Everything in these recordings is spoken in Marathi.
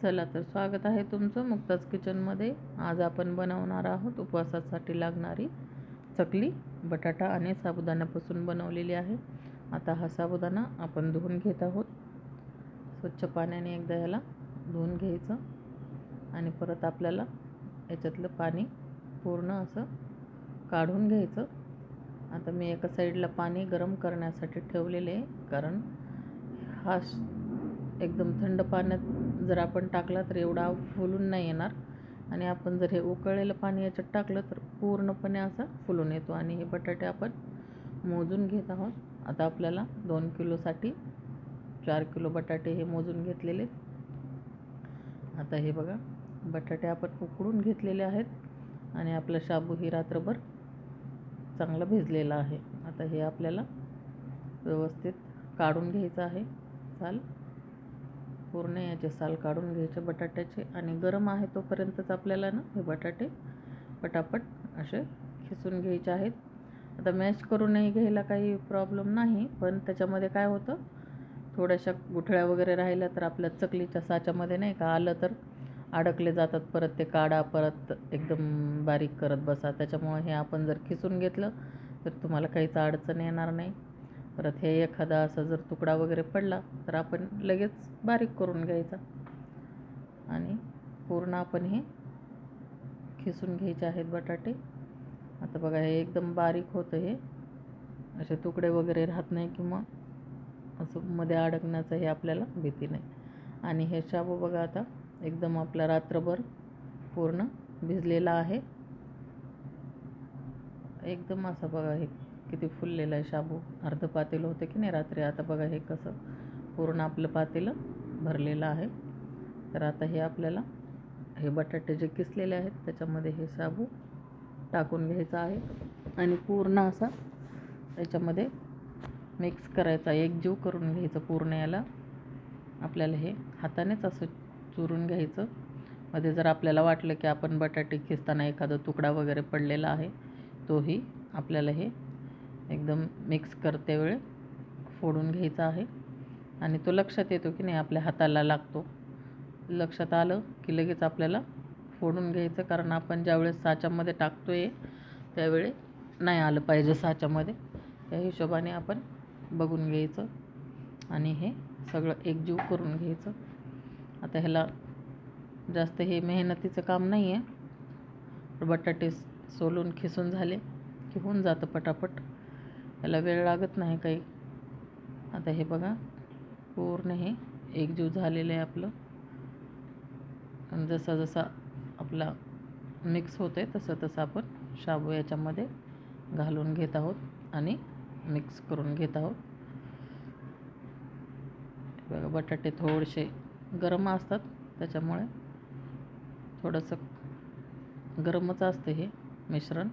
चला तर स्वागत आहे तुमचं मुक्ताज किचनमध्ये. आज आपण बनवणार आहोत उपवासासाठी लागणारी चकली बटाटा आणि साबुदाण्यापासून बनवलेली आहे. आता हा साबुदाणा आपण धुवून घेत आहोत. स्वच्छ पाण्याने एकदा याला धुवून घ्यायचं आणि परत आपल्याला याच्यातलं पाणी पूर्ण असं काढून घ्यायचं. आता मी एका साईडला पाणी गरम करण्यासाठी ठेवलेले आहे, कारण हा एकदम थंड पाण्यात जर आपण टाकला तर एवढा फुलून नाही येणार, आणि आपण जर हे उकळलेलं पाणी याच्यात टाकलं तर पूर्णपणे असा फुलून येतो. आणि हे बटाटे आपण मोजून घेत आहोत. आता आपल्याला 2 किलोसाठी 4 किलो बटाटे हे मोजून घेतलेले. आता हे बघा, बटाटे आपण उकडून घेतलेले आहेत आणि आपलं शाबू ही रात्रभर चांगला भिजलेला आहे. आता हे आपल्याला व्यवस्थित काढून घ्यायचं आहे. साल पूर्ण याचे साल काढून घ्यायचे बटाट्याचे, आणि गरम आहे तोपर्यंतच आपल्याला ना हे बटाटे पटापट असे खिसून घ्यायचे आहेत. आता मॅश करूनही घ्यायला काही प्रॉब्लेम नाही, पण त्याच्यामध्ये काय होतं, थोड्याशा गुठळ्या वगैरे राहिल्या तर आपल्या चकलीच्या साच्यामध्ये नाही का आलं तर अडकले जातात. परत ते काढा, परत एकदम बारीक करत बसा. त्याच्यामुळे हे आपण जर खिसून घेतलं तर तुम्हाला काहीच अडचण येणार नाही. परत हे एखादा असा जर तुकडा वगैरे पडला तर आपण लगेच बारीक करून घ्यायचा. आणि पूर्ण आपण हे खिसून घ्यायचे आहेत बटाटे. आता बघा, हे एकदम बारीक होतं, हे असे तुकडे वगैरे राहत नाही किंवा असं मध्ये अडकण्याचं हे आपल्याला भीती नाही. आणि हे शाबू बघा आता एकदम आपला रात्रभर पूर्ण भिजलेला आहे. एकदम असं बघा, हे किती फुललेलं आहे शाबू. अर्ध पातेलं होतं की नाही रात्री. आता बघा हे कसं पूर्ण आपलं पातेलं भरलेलं आहे. तर आता हे आपल्याला हे बटाटे जे किसलेले आहेत त्याच्यामध्ये हे शाबू टाकून घ्यायचा आहे आणि पूर्ण असा त्याच्यामध्ये मिक्स करायचा, एकजीव करून घ्यायचं पूर्ण. याला आपल्याला हे हातानेच असं चुरून घ्यायचं. मध्ये जर आपल्याला वाटलं की आपण बटाटे खिसताना एखादा तुकडा वगैरे पडलेला आहे, तोही आपल्याला हे एकदम मिक्स करते वेळ फोडून घ्यायचा आहे. आणि तो लक्षात येतो की नाही, आपल्या हाताला लागतो. लक्षात आलं की लगेच आपल्याला फोडून घ्यायचं, कारण आपण ज्यावेळेस साच्यामध्ये टाकतोय त्यावेळी नाही आलं पाहिजे साच्यामध्ये. त्या हिशोबाने आपण बघून घ्यायचं आणि हे सगळं एकजीव करून घ्यायचं. आता ह्याला जास्त हे मेहनतीचं काम नाही आहे. बटाटे सोलून खिसून झाले की होऊन जातं पटापट, याला वेळ लागत नाही काही. आता हे बघा, पूर्ण हे एकजीव झालेलं आहे आपलं. आणि जसा जसा आपला मिक्स होतं आहे तसं तसं आपण शाबू याच्यामध्ये घालून घेत आहोत आणि मिक्स करून घेत आहोत. बघा, बटाटे थोडेसे गरम असतात त्याच्यामुळे थोडंसं गरमच असतं हे मिश्रण.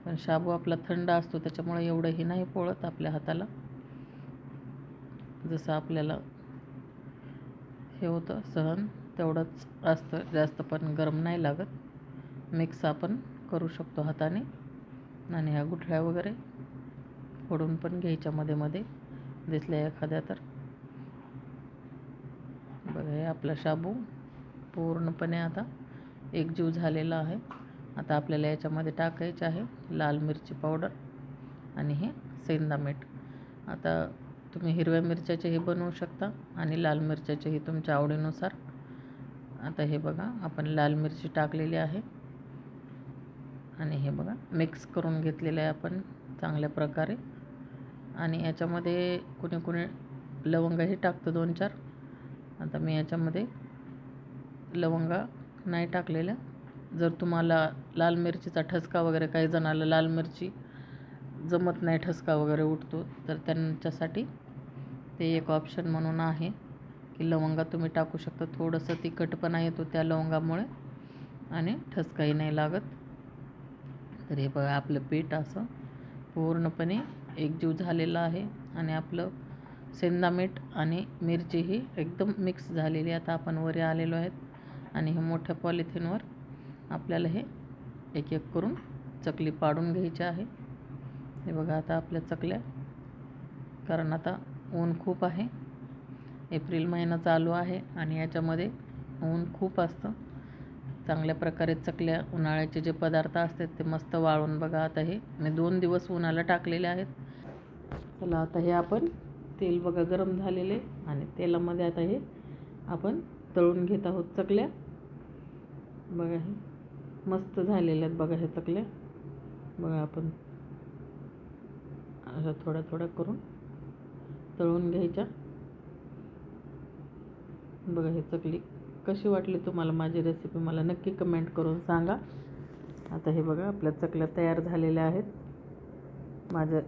पण शाबू आपला थंड असतो त्याच्यामुळे एवढंही नाही पोळत आपल्या हाताला. जसं आपल्याला हे होतं सहन तेवढंच असतं, जास्त पण गरम नाही लागत. मिक्स आपण करू शकतो हाताने. आणि ह्या गुठळ्या वगैरे फोडून पण घ्यायच्या मध्ये मध्ये दिसल्या एखाद्या तर. बघा, हे आपला शाबू पूर्णपणे आता एकजीव झालेला आहे. आता आपल्याला याच्यामध्ये टाकायचे आहे लाल मिरची पावडर आणि हे सेंधा मीठ. आता तुम्ही हिरव्या मिरच्याचेही बनवू शकता आणि लाल मिरच्याचेही तुमच्या आवडीनुसार. आता हे बघा, आपण लाल मिरची टाकलेली आहे आणि हे बघा मिक्स करून घेतलेलं आहे आपण चांगल्या प्रकारे. आणि याच्यामध्ये कुणी कुणी लवंगाही टाकतं 2-4. आता मी याच्यामध्ये लवंगा नाही टाकलेल्या. जर तुम्हाला लाल मिरचीचा ठसका वगैरे, काही जणाला लाल मिरची जमत नाही, ठसका वगैरे उठतो, तर त्यांच्यासाठी ते एक ऑप्शन म्हणून आहे की लवंगा तुम्ही टाकू शकता. थोडंसं तिखटपणा येतो त्या लवंगामुळे आणि ठसकाही नाही लागत. तर हे बघा, आपलं पीठ असं पूर्णपणे एकजीव झालेलं आहे आणि आपलं सेंधा मीठ आणि मिरची ही एकदम मिक्स झालेली. आता आपण वर आलेलो आहेत आणि हे मोठ्या पॉलिथिनवर आपल्याला हे एक एक करून चकली पाडून घ्यायची आहे. हे बघा, आता आपल्या चकल्या, कारण आता ऊन खूप आहे, एप्रिल महिना चालू आहे आणि याच्यामध्ये ऊन खूप असतं. चांगल्या प्रकारे चकल्या उन्हाळ्याचे जे पदार्थ असतात ते मस्त वाळून बघा. आता हे मी 2 दिवस उन्हाला टाकलेले आहेत. चला आता हे आपण तेल बघा गरम झालेले आणि तेलामध्ये आता हे आपण तळून घेत आहोत चकल्या. बघा हे मस्त झालेल्या आहेत बघा. हे चकल्या बघा आपण अशा थोड्या थोड्या करून तळून घ्यायच्या. बघा हे चकली कशी वाटली तुम्हाला माझी रेसिपी मला नक्की कमेंट करून सांगा. आता हे बघा आपल्या चकल्या तयार झालेल्या आहेत. माझ्या